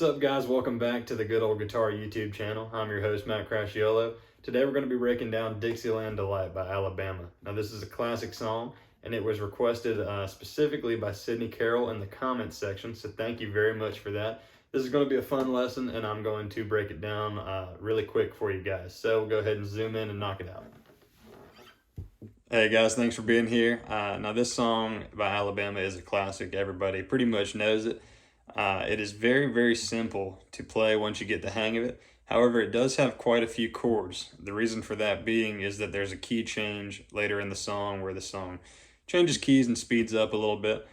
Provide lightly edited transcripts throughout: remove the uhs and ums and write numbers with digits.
What's up, guys? Welcome back to the Good Old Guitar YouTube channel. I'm your host, Matt Crashiolo. Today we're going to be breaking down Dixieland Delight by Alabama. Now, this is a classic song, and it was requested specifically by Sydney Carroll in the comments section, so thank you very much for that. This is going to be a fun lesson, and I'm going to break it down really quick for you guys. So we'll go ahead and zoom in and knock it out. Hey guys, thanks for being here. Now, this song by Alabama is a classic. Everybody pretty much knows it. It is very, very simple to play once you get the hang of it. However, it does have quite a few chords. The reason for that being is that there's a key change later in the song where the song changes keys and speeds up a little bit.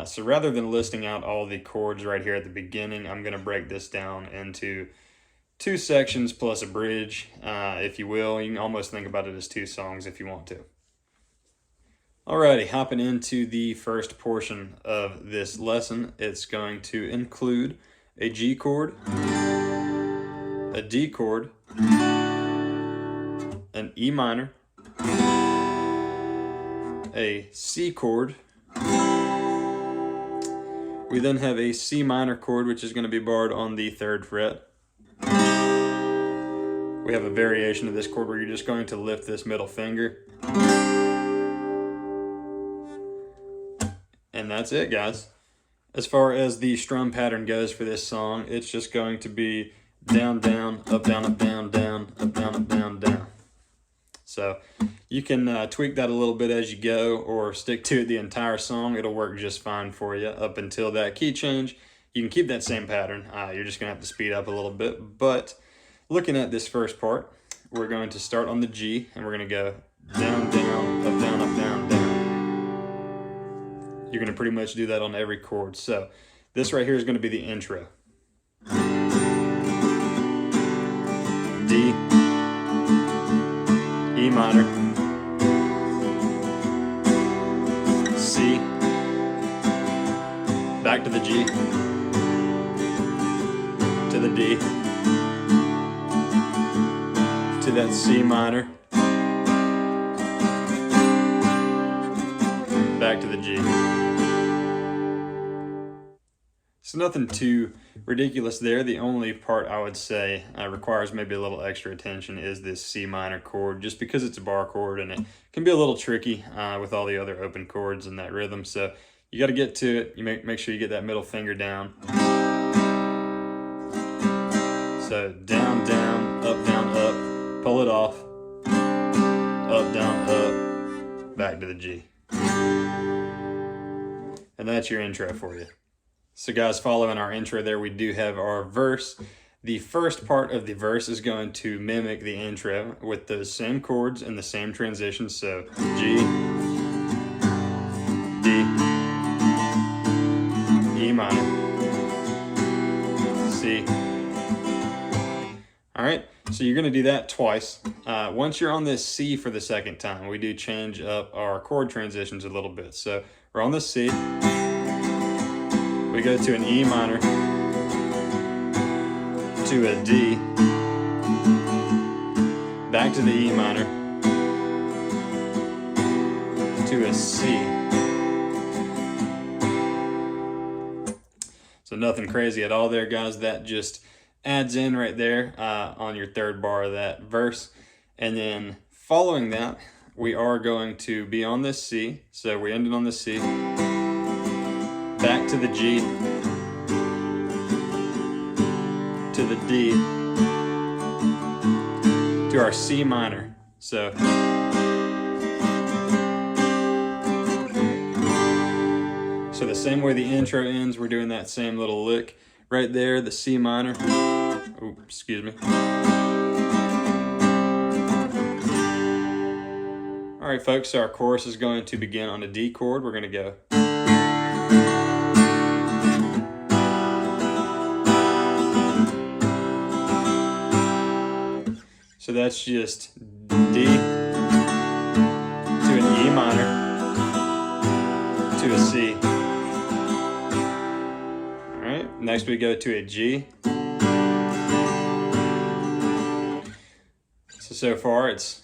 So rather than listing out all the chords right here at the beginning, I'm going to break this down into two sections plus a bridge, if you will. You can almost think about it as two songs if you want to. Alrighty, hopping into the first portion of this lesson, it's going to include a G chord, a D chord, an E minor, a C chord. We then have a C minor chord, which is going to be barred on the 3rd fret. We have a variation of this chord where you're just going to lift this middle finger. And that's it, guys. As far as the strum pattern goes for this song, it's just going to be down, down, up, down, up, down, down, up, down, up, down, down. So you can tweak that a little bit as you go or stick to it the entire song. It'll work just fine for you up until that key change. You can keep that same pattern. You're just going to have to speed up a little bit. But looking at this first part, we're going to start on the G, and we're going to go down, down, up, down, up, down, down. You're going to pretty much do that on every chord. So this right here is going to be the intro. D, E minor, C, back to the G, to the D, to that C minor, back to the G. So nothing too ridiculous there. The only part I would say requires maybe a little extra attention is this C minor chord, just because it's a bar chord and it can be a little tricky with all the other open chords and that rhythm. So you got to get to it. You make sure you get that middle finger down. So down, down, up, pull it off, up, down, up, back to the G. And that's your intro for you. So guys, following our intro there, we do have our verse. The first part of the verse is going to mimic the intro with those same chords and the same transitions. So G, D, E minor, C. All right, so you're going to do that twice. Once you're on this C for the second time, we do change up our chord transitions a little bit. So we're on the C. We go to an E minor, to a D, back to the E minor, to a C. So nothing crazy at all there, guys. That just adds in right there on your 3rd bar of that verse. And then following that, we are going to be on this C. So we ended on the C. Back to the G, to the D, to our C minor. So the same way the intro ends, we're doing that same little lick right there, the C minor. Oh, excuse me. All right, folks, so our chorus is going to begin on a D chord. We're going to go. So that's just D to an E minor to a C. All right, next we go to a G. So far it's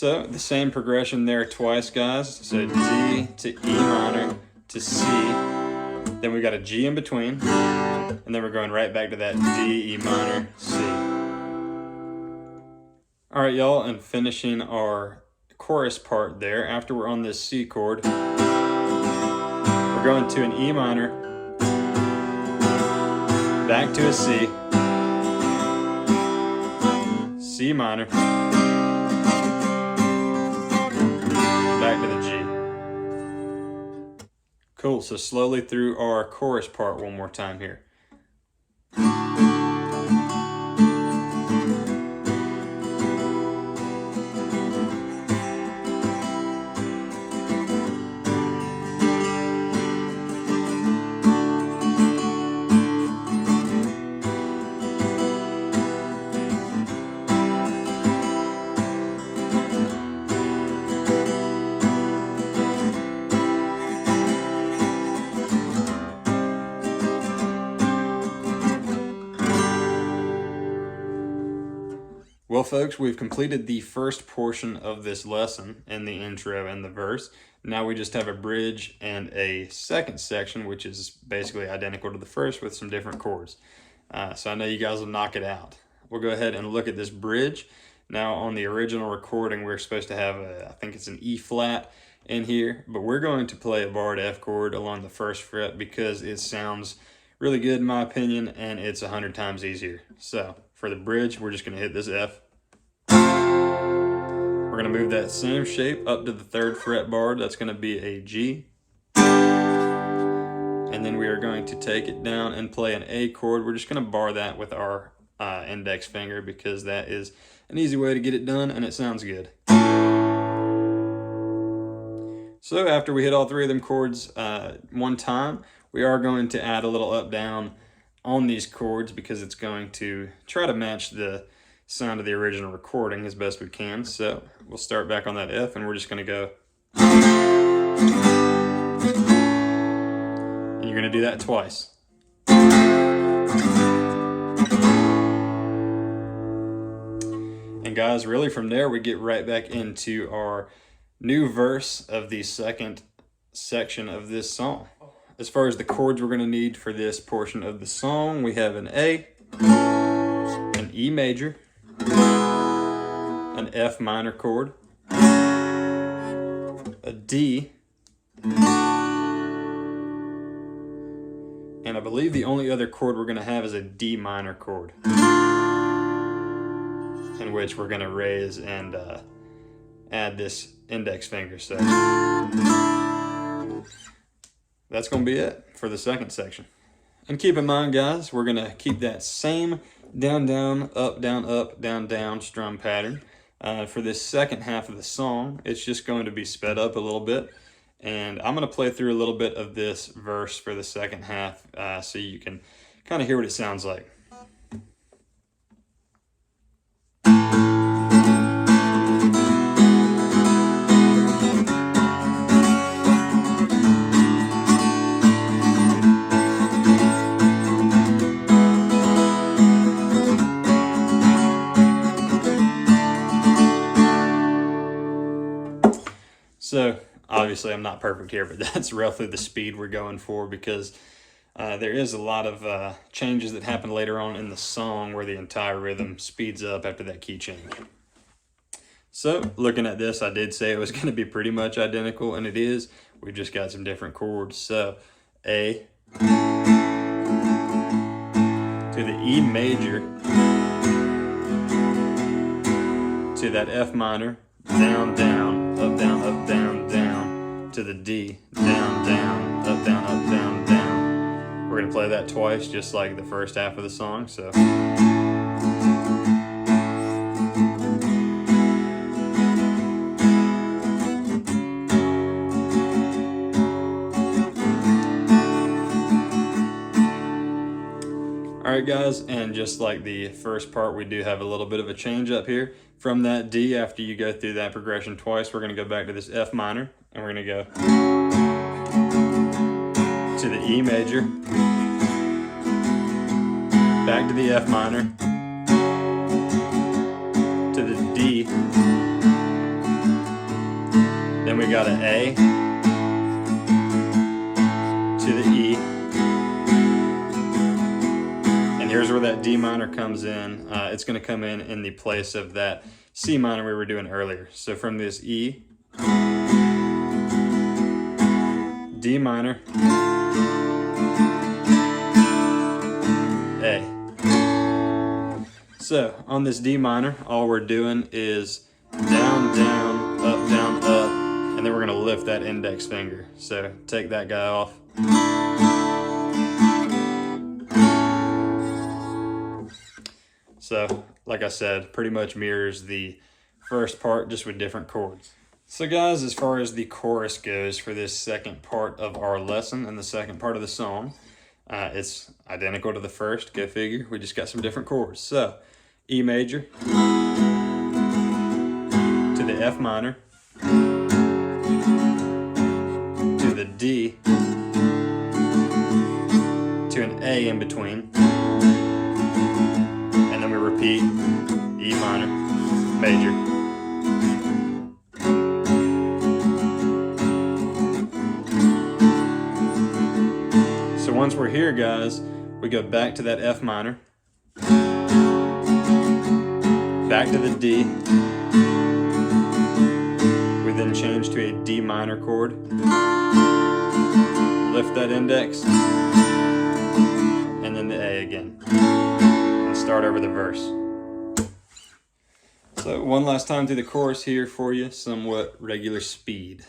So the same progression there twice, guys. So D to E minor to C. Then we got a G in between. And then we're going right back to that D, E minor, C. All right, y'all, and finishing our chorus part there, after we're on this C chord, we're going to an E minor, back to a C, C minor, back to the G. Cool, so slowly through our chorus part one more time here. Well, folks, we've completed the first portion of this lesson in the intro and the verse. Now we just have a bridge and a second section, which is basically identical to the first with some different chords. So I know you guys will knock it out. We'll go ahead and look at this bridge. Now on the original recording, we're supposed to have I think it's an E flat in here, but we're going to play a barred F chord along the first fret because it sounds really good in my opinion, and it's 100 times easier. So for the bridge, we're just going to hit this F. We're going to move that same shape up to the 3rd fret barred. That's going to be a G. And then we are going to take it down and play an A chord. We're just going to bar that with our index finger because that is an easy way to get it done and it sounds good. So after we hit all 3 of them chords one time, we are going to add a little up down on these chords because it's going to try to match the sound of the original recording as best we can. So we'll start back on that F and we're just going to go. And you're going to do that twice. And guys, really from there we get right back into our new verse of the second section of this song. As far as the chords we're going to need for this portion of the song, we have an A, an E major, an F minor chord, a D, and I believe the only other chord we're going to have is a D minor chord, in which we're going to raise and add this index finger. So that's going to be it for the second section. And keep in mind, guys, we're going to keep that same down, down, up, down strum pattern. For this second half of the song, it's just going to be sped up a little bit. And I'm going to play through a little bit of this verse for the second half so you can kind of hear what it sounds like. So obviously I'm not perfect here, but that's roughly the speed we're going for because there is a lot of changes that happen later on in the song where the entire rhythm speeds up after that key change. So looking at this, I did say it was going to be pretty much identical, and it is. We've just got some different chords. So A to the E major to that F minor, down, down, up, down, down, to the D, down, down, up, down, down. We're going to play that twice, just like the first half of the song. So Alright guys, and just like the first part, we do have a little bit of a change up here. From that D, after you go through that progression twice, we're going to go back to this F minor, and we're going to go to the E major, back to the F minor, to the D, A to the E. And here's where that D minor comes in. It's going to come in the place of that C minor we were doing earlier. So from this E, D minor, A. So on this D minor, all we're doing is down, down, up, and then we're gonna lift that index finger. So take that guy off. So like I said, pretty much mirrors the first part, just with different chords. So guys, as far as the chorus goes for this second part of our lesson and the second part of the song, it's identical to the first, go figure. We just got some different chords. So E major to the F minor to the D to an A in between, and then we repeat E minor, major. So once we're here, guys, we go back to that F minor, back to the D. We then change to a D minor chord, lift that index, and then the A again, and start over the verse. So one last time through the chorus here for you, somewhat regular speed.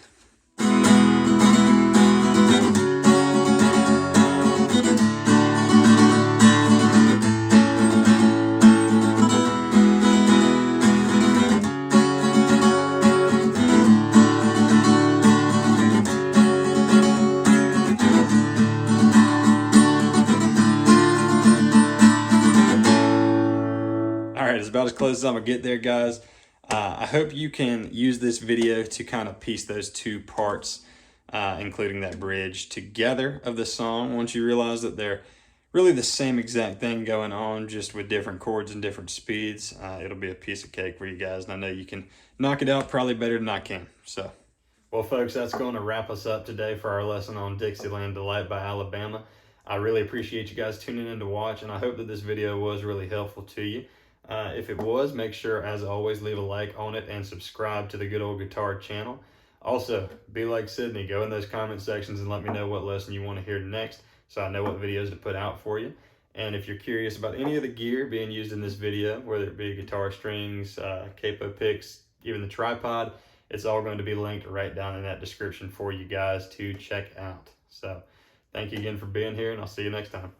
Alright, it's about as close as I'm gonna get there, guys. I hope you can use this video to kind of piece those two parts, including that bridge, together of the song. Once you realize that they're really the same exact thing going on, just with different chords and different speeds, it'll be a piece of cake for you guys. And I know you can knock it out probably better than I can. So, well, folks, that's going to wrap us up today for our lesson on Dixieland Delight by Alabama. I really appreciate you guys tuning in to watch, and I hope that this video was really helpful to you. If it was, make sure, as always, leave a like on it and subscribe to the Good Old Guitar channel. Also, be like Sydney, go in those comment sections and let me know what lesson you want to hear next, so I know what videos to put out for you. And if you're curious about any of the gear being used in this video, whether it be guitar strings, capo picks, even the tripod, it's all going to be linked right down in that description for you guys to check out. So thank you again for being here, and I'll see you next time.